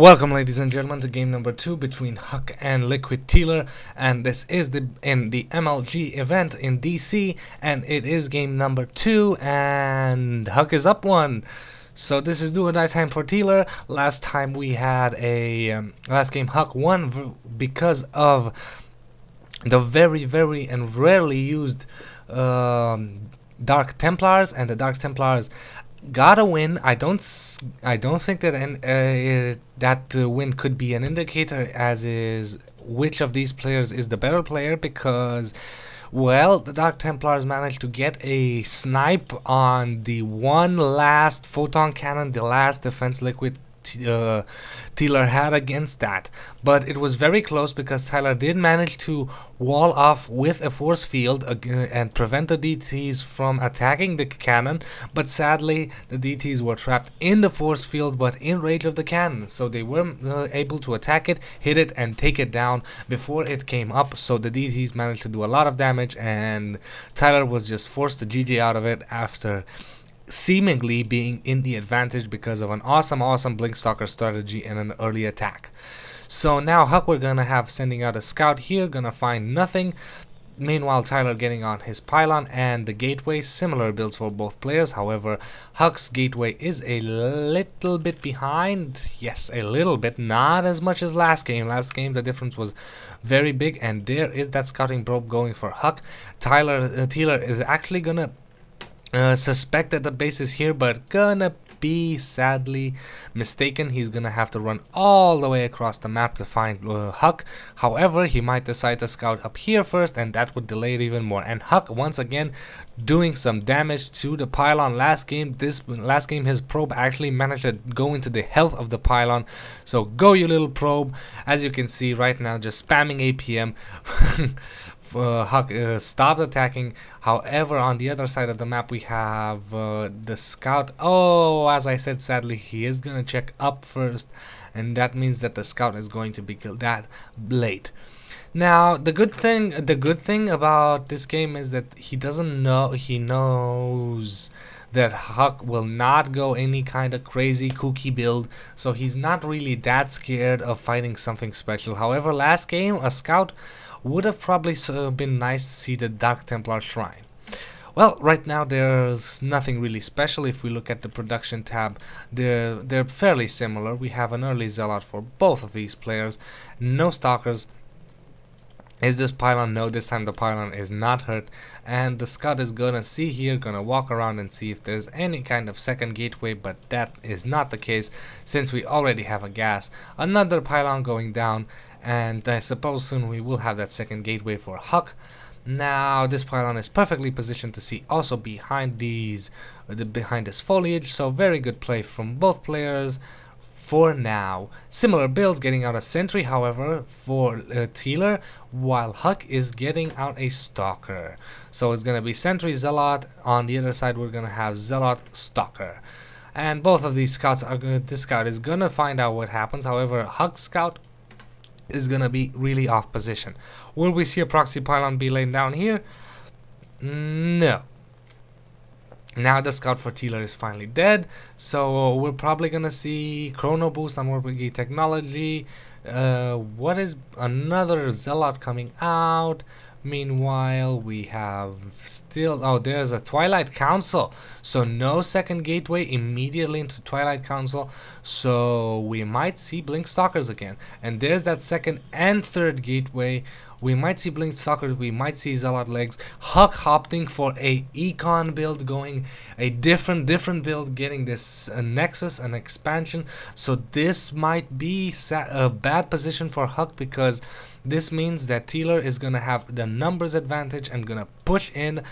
Welcome, ladies and gentlemen, to game number 2 between Huck and LiquidTyler, and this is in the MLG event in DC, and it is game number 2, and Huck is up 1. So this is do or die time for Tyler. Last time we had a last game Huck won because of the very and rarely used Dark Templars, and the Dark Templars got a win. I don't think that that win could be an indicator as is which of these players is the better player, because well, the Dark Templars managed to get a snipe on the one last photon cannon, the last defense Tyler had against that, but it was very close because Tyler did manage to wall off with a force field and prevent the DTs from attacking the cannon, but sadly the DTs were trapped in the force field but in range of the cannon, so they were able to attack it, hit it, and take it down before it came up. So the DTs managed to do a lot of damage, and Tyler was just forced to GG out of it after seemingly being in the advantage because of an awesome Blink Stalker strategy and an early attack. So now Huck, we're gonna have sending out a scout here, gonna find nothing. Meanwhile, Tyler getting on his pylon and the gateway, similar builds for both players. However, Huck's gateway is a little bit behind. Yes, a little bit, not as much as last game. Last game the difference was very big, and there is that scouting probe going for Huck. Tyler is actually gonna suspect that the base is here, but gonna be sadly mistaken. He's gonna have to run all the way across the map to find Huck. However, he might decide to scout up here first, and that would delay it even more. And Huck once again doing some damage to the pylon. Last game his probe actually managed to go into the health of the pylon. So go, you little probe. As you can see right now, just spamming APM. Huck stopped attacking. However, on the other side of the map we have the scout. Oh, as I said, sadly he is gonna check up first, and that means that the scout is going to be killed that late. Now the good thing about this game is that he knows that Huck will not go any kind of crazy kooky build, so he's not really that scared of fighting something special. However, last game a scout would have probably been nice to see the Dark Templar Shrine. Well, right now there's nothing really special. If we look at the production tab, they're fairly similar. We have an early Zealot for both of these players. No Stalkers. Is this pylon? No, this time the pylon is not hurt, and the scout is gonna see here, gonna walk around and see if there's any kind of second gateway, but that is not the case since we already have a gas. Another pylon going down, and I suppose soon we will have that second gateway for Huck. Now this pylon is perfectly positioned to see also behind this foliage, so very good play from both players. For now, similar builds, getting out a sentry, however, for Tyler, while Huck is getting out a stalker. So it's gonna be sentry Zealot. On the other side, we're gonna have Zealot Stalker, and both of these scouts are gonna. This scout is gonna find out what happens. However, Huck's scout is gonna be really off position. Will we see a proxy pylon be laid down here? No. Now the scout for Tyler is finally dead, so we're probably gonna see Chrono Boost on more Wiki technology. What is another Zealot coming out? Meanwhile, we have still, there's a Twilight Council, so no second gateway immediately into Twilight Council, so we might see Blink Stalkers again. And there's that second and third gateway. We might see Blink Stalkers, we might see Zealot legs. Huck opting for a Econ build, going a different build, getting this Nexus and expansion. So this might be a bad position for Huck, because this means that Tyler is gonna have the numbers advantage and gonna push in,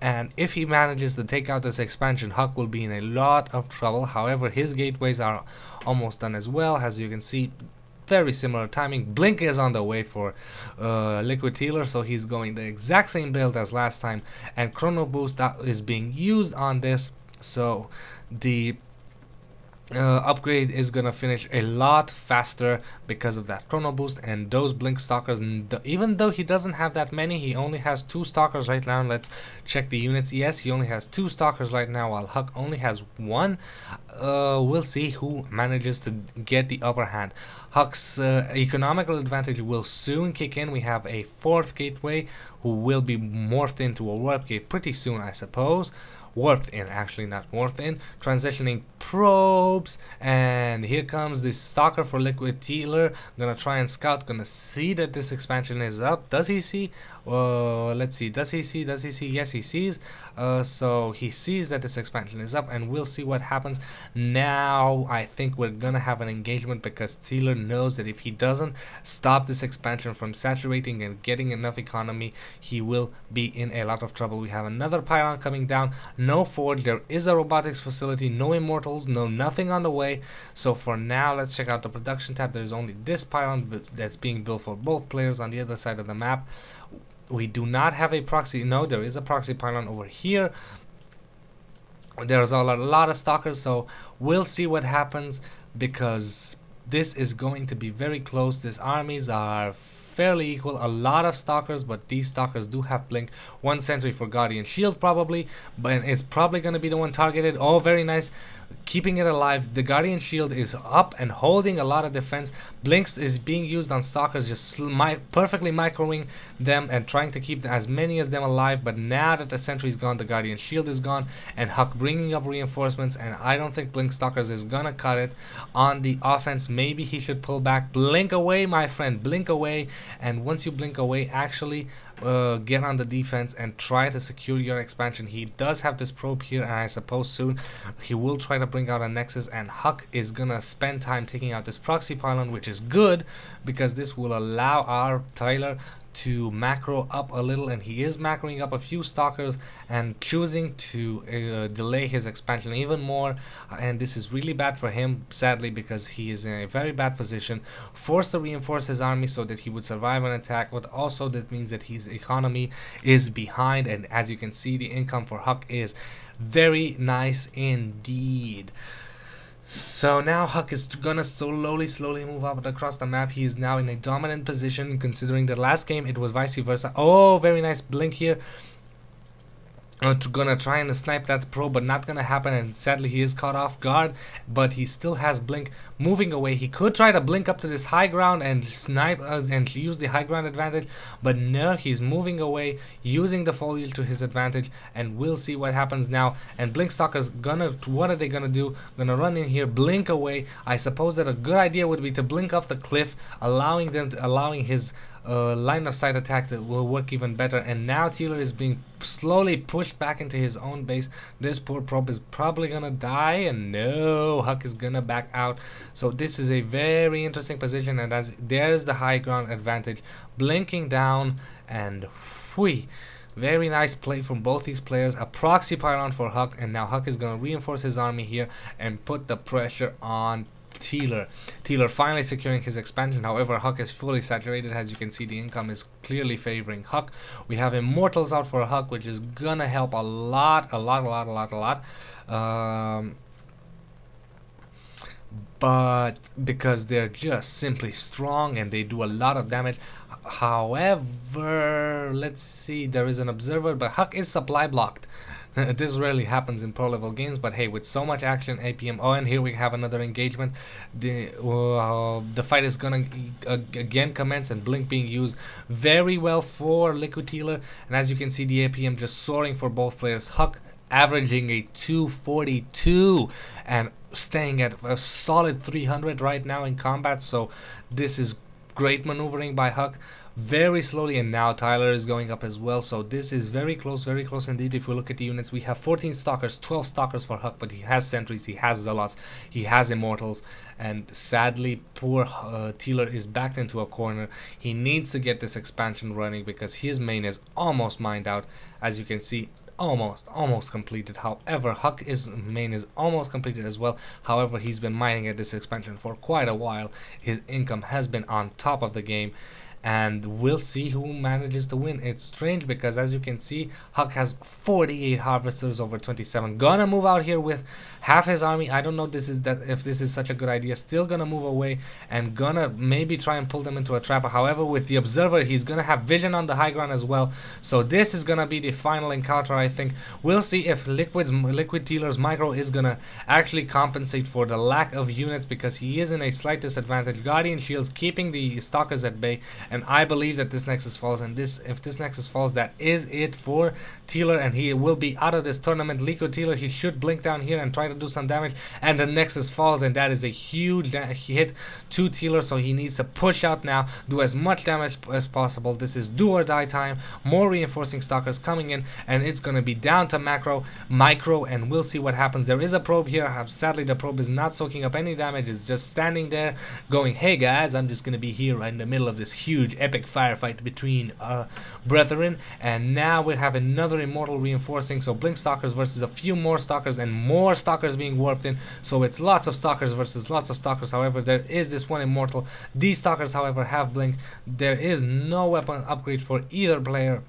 and if he manages to take out this expansion, Huck will be in a lot of trouble. However, his gateways are almost done as well. As you can see, very similar timing. Blink is on the way for LiquidTyler, so he's going the exact same build as last time, and Chrono Boost is being used on this, so the upgrade is gonna finish a lot faster because of that Chrono Boost and those Blink Stalkers. Even though he doesn't have that many, he only has 2 Stalkers right now. Let's check the units. Yes, he only has 2 Stalkers right now, while Huck only has 1. we'll see who manages to get the upper hand. Huck's economical advantage will soon kick in. We have a fourth gateway who will be morphed into a warp gate pretty soon, I suppose. Warped in, actually, not morphed in. Transitioning probes, and here comes the stalker for LiquidTyler. Gonna try and scout, gonna see that this expansion is up. Does he see? Let's see, does he see? Yes, he sees. So he sees that this expansion is up, and we'll see what happens. Now I think we're gonna have an engagement, because Tyler knows that if he doesn't stop this expansion from saturating and getting enough economy, he will be in a lot of trouble. We have another pylon coming down. No forge, there is a robotics facility, no immortals, no nothing on the way. So for now, let's check out the production tab. There's only this pylon that's being built for both players on the other side of the map. We do not have a proxy. No, there is a proxy pylon over here. There's a lot of stalkers, so we'll see what happens, because this is going to be very close. These armies are fairly equal. A lot of stalkers, but these stalkers do have blink. One sentry for Guardian Shield probably, but it's probably going to be the one targeted. Oh, very nice, keeping it alive. The Guardian Shield is up and holding a lot of defense. Blinks is being used on stalkers, just perfectly microing them and trying to keep as many as them alive. But now that the sentry is gone, the Guardian Shield is gone, and Huck bringing up reinforcements, and I don't think Blink Stalkers is gonna cut it on the offense. Maybe he should pull back. Blink away, my friend, blink away. And once you blink away, actually get on the defense and try to secure your expansion. He does have this probe here, and I suppose soon he will try to bring out a nexus, and Huck is gonna spend time taking out this proxy pylon, which is good, because this will allow our Tyler to macro up a little, and he is macroing up a few stalkers and choosing to delay his expansion even more. And this is really bad for him, sadly, because he is in a very bad position. Forced to reinforce his army so that he would survive an attack, but also that means that his economy is behind, and as you can see, the income for Huck is very nice indeed. So now Huck is gonna slowly move up across the map. He is now in a dominant position, considering the last game it was vice versa. Oh, very nice blink here. Gonna try and snipe that probe, but not gonna happen, and sadly he is caught off guard, but he still has blink moving away. He could try to blink up to this high ground and snipe us and use the high ground advantage, but no, he's moving away using the foliage to his advantage, and we'll see what happens now. And Blink Stalker's gonna, what are they gonna do? Gonna run in here, blink away. I suppose that a good idea would be to blink off the cliff, allowing his line of sight attack that will work even better. And now Tyler is being slowly pushed back into his own base. This poor probe is probably gonna die, and no, Huck is gonna back out. So this is a very interesting position, and as there's the high ground advantage, blinking down, and whee, very nice play from both these players. A proxy pylon for Huck, and now Huck is gonna reinforce his army here and put the pressure on Tyler finally securing his expansion. However, Huck is fully saturated. As you can see, the income is clearly favoring Huck. We have immortals out for Huck, which is gonna help a lot. But because they're just simply strong and they do a lot of damage. However, let's see, there is an observer, but Huck is supply blocked. This rarely happens in pro level games, but hey, with so much action, APM. Oh, and here we have another engagement. The fight is gonna again commence, and blink being used very well for LiquidTyler. And as you can see, the APM just soaring for both players. Huck averaging a 242 and staying at a solid 300 right now in combat. So this is great maneuvering by Huck, very slowly, and now Tyler is going up as well. So this is very close indeed. If we look at the units, we have 14 stalkers, 12 stalkers for Huck, but he has sentries, he has zealots, he has immortals, and sadly poor Tyler is backed into a corner. He needs to get this expansion running because his main is almost mined out. As you can see, almost completed. However, Huck's main is almost completed as well. However, he's been mining at this expansion for quite a while. His income has been on top of the game, and we'll see who manages to win. It's strange because as you can see, Huck has 48 harvesters over 27. Gonna move out here with half his army. I don't know if this is such a good idea. Still gonna move away and gonna maybe try and pull them into a trap. However, with the observer, he's gonna have vision on the high ground as well. So this is gonna be the final encounter, I think. We'll see if LiquidTyler's micro is gonna actually compensate for the lack of units, because he is in a slight disadvantage. Guardian shields keeping the stalkers at bay, and I believe that this Nexus falls. And if this Nexus falls, that is it for Tyler, and he will be out of this tournament. LiquidTyler, he should blink down here and try to do some damage, and the Nexus falls, and that is a huge hit to Tyler. So he needs to push out now, do as much damage as possible. This is do or die time. More reinforcing stalkers coming in, and it's gonna be down to micro, and we'll see what happens. There is a probe here. Sadly, the probe is not soaking up any damage. It's just standing there going, hey guys, I'm just gonna be here right in the middle of this huge epic firefight between brethren. And now we'll have another immortal reinforcing, so blink stalkers versus a few more stalkers, and more stalkers being warped in. So it's lots of stalkers versus lots of stalkers. However, there is this one immortal. These stalkers, however, have blink. There is no weapon upgrade for either player.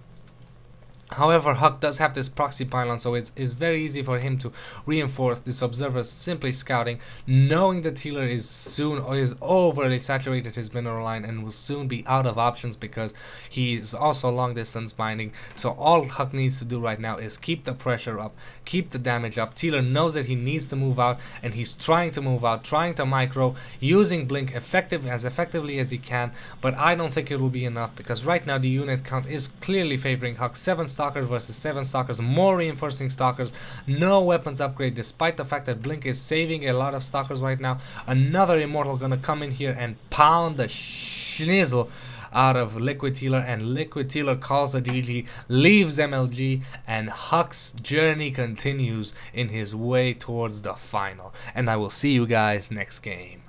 However, Huck does have this proxy pylon, so it's very easy for him to reinforce. This observer simply scouting, knowing that Tyler is overly saturated his mineral line and will soon be out of options because he is also long distance mining. So all Huck needs to do right now is keep the pressure up, keep the damage up. Tyler knows that he needs to move out, and he's trying to move out, trying to micro, using blink as effectively as he can. But I don't think it will be enough, because right now the unit count is clearly favoring Huck. 7 stalkers versus 7 stalkers, more reinforcing stalkers, no weapons upgrade, despite the fact that blink is saving a lot of stalkers right now. Another immortal gonna come in here and pound the schnizzle out of LiquidTyler, and LiquidTyler calls a GG, leaves MLG, and Huck's journey continues in his way towards the final. And I will see you guys next game.